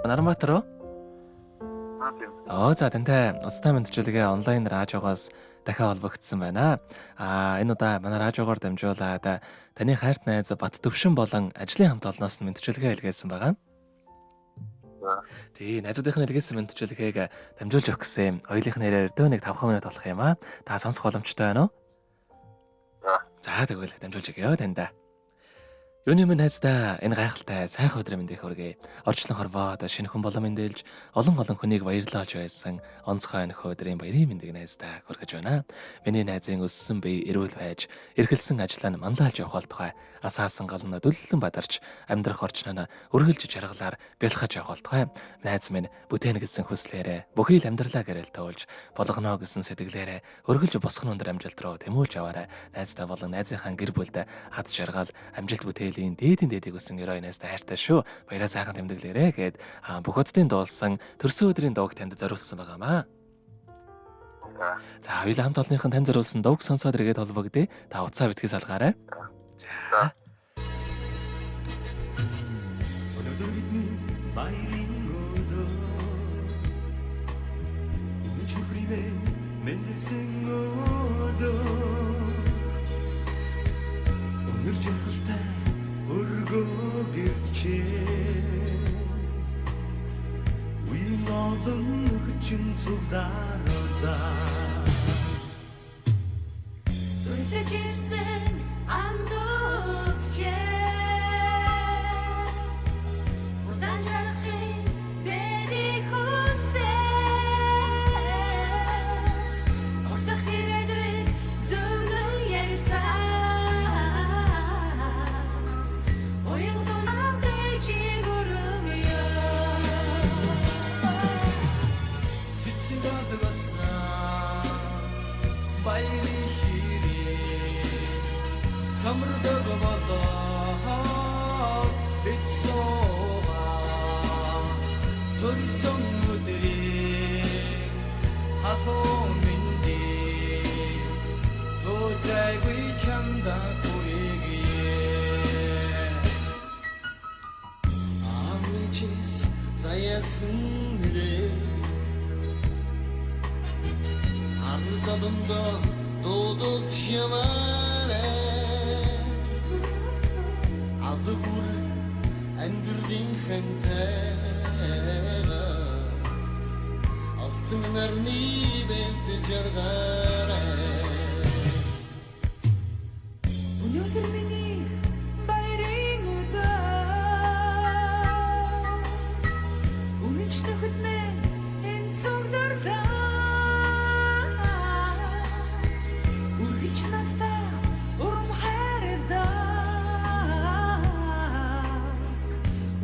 Наранбаатар уу? Тийм. За тантай устдаа мэдчилгээ онлайн радиогоос дахиад холбогдсон байна. Энэ удаа манай радиогоор дамжуулаад таны хайрт найз Бат Төвшин болон ажлын хамт олноос нь мэдчилгээ илгээсэн байгаа. Тий, найзуудынхны илгээсэн мэдчилгээг дамжуулж өгөх гэсэн. Хоёулынх нэрээр дөө нэг 5 минут болох юм аа. Та сонсох боломжтой байна уу? За тэгвэл дамжуулж өгье танд. Юуны минь найздаа энэ гайхалтай сайхан өдрийн мэндийг хүргэе. Орчлон хорвоод шинэ хүн болон мэндэлж олон хүнийг баярлааж байсан онцгой нөхөө өдрийн баярын мэндийг найздаа хүргэж байна. Миний найзын өссөн бие эрүүл байж, эргэлсэн ажлаа нь манлайлж явах тухай асаасан гална дөллөн бадарч амьдрах орчноо үргэлж жаргалаар бэлхэж явах тухай найз минь бүтээн гэсэн хүслээрээ бүхий л амьдралаа гэрэл тоолж болгоно гэсэн сэтгэлээрээ өргөлж босгон өндөр амжилт руу тэмүүлж яваарай. Найздаа болон найзынхаа гэр бүлд аз жаргал амжилт бүтээлийн дээдийг өссөн герой найздаа хайртай шүү. Баяраа сайхан тэмдэглээрэй гэд бүх хотын дуулсан төрсөн өдрийн дууг танд зориулсан байгаамаа. За хоёулаа хамт олонныхон танд зориулсан дууг сонсоод иргэд холбогдъё. Та уцаа битгий салгаарай. За. Өнөөдөр бидний баярын өдөр. Өнөөдөр мэндсэн өдөр. Өнөр жаргалтай өргөө гэрчээ. Уян олон хүчин зүгдаараа. Үлдэжсэн андуутчээ. Удаан жарахын дэрийг хүсээ. Утах ирээдүйг зөвлөн ярьцаа. Уян дунаатай чиг өргөё. Цэцэн гадагасаа баярын ширээ замрдаг болоо бицсоо төрсөн өдрийн хатуу миндий тозайгүй чамда хүрээгээ амичис заяасан нэрээ ардаданда дуудаж яваарэ адгүр ангэрдийн хэнтэйга алтан нарны бэлт жаргаарэ Өнөөдөр миний баярын өдөр. Үнэнч нөхөд минь энэ цогдордоо. Үргэж надтай урам хайрладаг.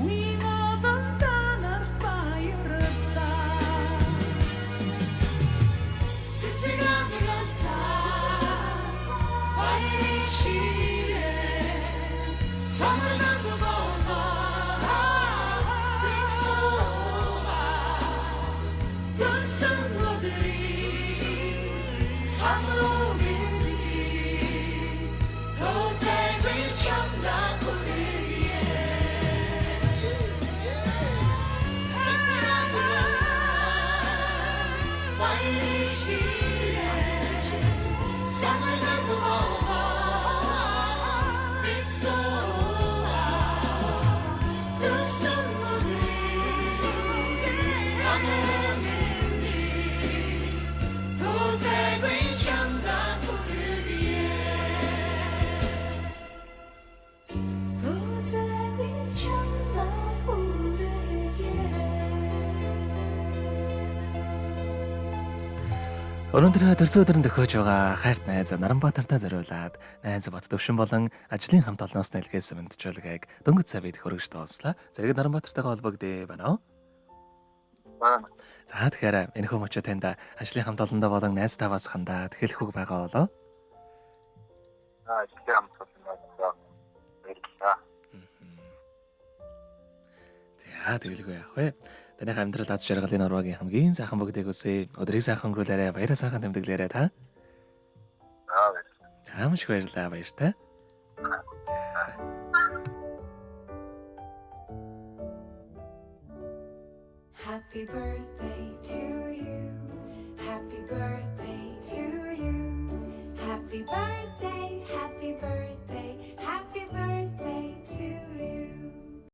Уян олон танарт баярлалаа. Цэцэг гадагасаа баярын ширээ самраг болоо бисоо төрсөн өдрийн хатуу миндий тозайгүй чамда хүрээе. Цэцэг гадагасаа баярын ширээ самраг болоо бисоо төрсөн өдрийн хатуу миндий тозайгүй чамда хүрээе. Тозайгүй чамда хүрээе. Өнөөдөр төрсөн өдрөнд төхөөж байгаа хайрт найз Наранбаатартай зориулаад найз Бат Төвшин болон ажлын хамт олноос нь илгээсэн мэдчилгээг дөнгөж сая бид хөргөж дууслаа. Зэрэг Наранбаатартайгаа холбогдъё байна уу? За тэгэхээр энэ хүмүүч танд ажлын хамт олондоо болон найз таваас хандаад хэлэх үг байгаа болоо. Ажлын хамт олонноо баярлалаа. За тэгэлгүй яах вэ? Танайх амьдрал аз жаргалын урвагийн хамгийн сайхан бүгдийг үсэ. Өдрийг сайхан өнгөрүүлээрэ, баяраа сайхан тэмдэглээрэ та. Баярлалаа. За маш их баярлалаа, баяртай. За. 「Happy birthday to